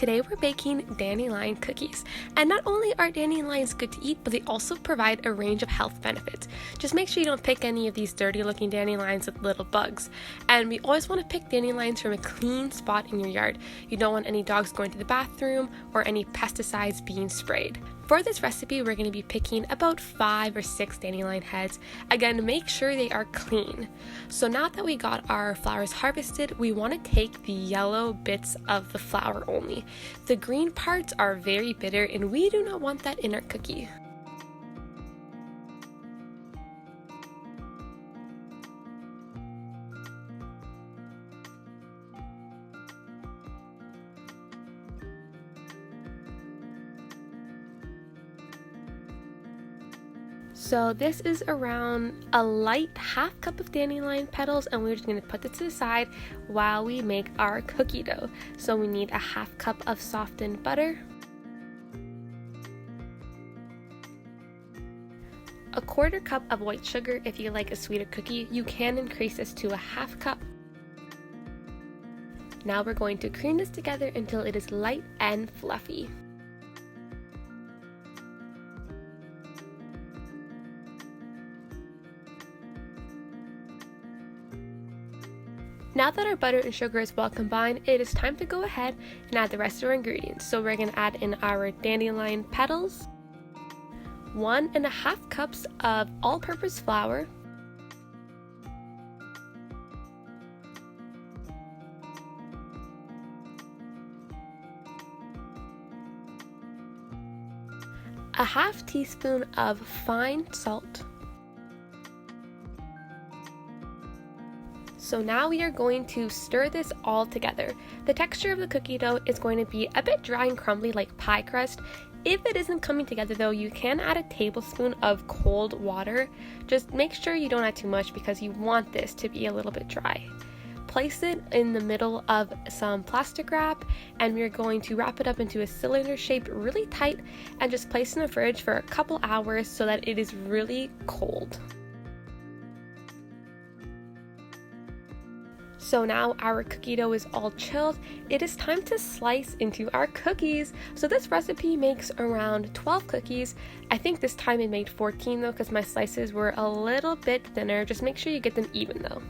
Today we're baking dandelion cookies, and not only are dandelions good to eat, but they also provide a range of health benefits. Just make sure you don't pick any of these dirty looking dandelions with little bugs. And we always want to pick dandelions from a clean spot in your yard. You don't want any dogs going to the bathroom or any pesticides being sprayed. For this recipe, we're going to be picking about 5 or 6 dandelion heads. Again, make sure they are clean. So now that we got our flowers harvested, we want to take the yellow bits of the flower only. The green parts are very bitter and we do not want that in our cookie. So this is around a light half cup of dandelion petals, and we're just going to put this to the side while we make our cookie dough. So we need a half cup of softened butter, a quarter cup of white sugar. If you like a sweeter cookie, you can increase this to a half cup. Now we're going to cream this together until it is light and fluffy. Now that our butter and sugar is well combined, it is time to go ahead and add the rest of our ingredients. So we're going to add in our dandelion petals, 1.5 cups of all-purpose flour, a half teaspoon of fine salt. So now we are going to stir this all together. The texture of the cookie dough is going to be a bit dry and crumbly like pie crust. If it isn't coming together though, you can add a tablespoon of cold water. Just make sure you don't add too much because you want this to be a little bit dry. Place it in the middle of some plastic wrap, and we're going to wrap it up into a cylinder shaped really tight and just place it in the fridge for a couple hours so that it is really cold. So now our cookie dough is all chilled. It is time to slice into our cookies. So this recipe makes around 12 cookies. I think this time it made 14 though, because my slices were a little bit thinner. Just make sure you get them even though.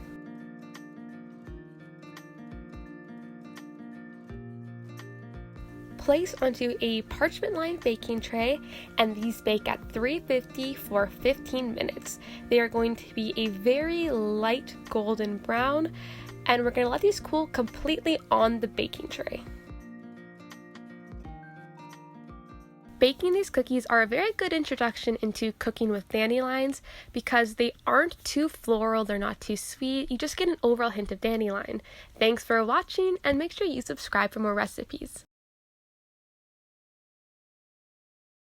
Place onto a parchment lined baking tray, and these bake at 350 for 15 minutes. They are going to be a very light golden brown, and we're going to let these cool completely on the baking tray. Baking these cookies are a very good introduction into cooking with dandelions because they aren't too floral, they're not too sweet, you just get an overall hint of dandelion. Thanks for watching, and make sure you subscribe for more recipes.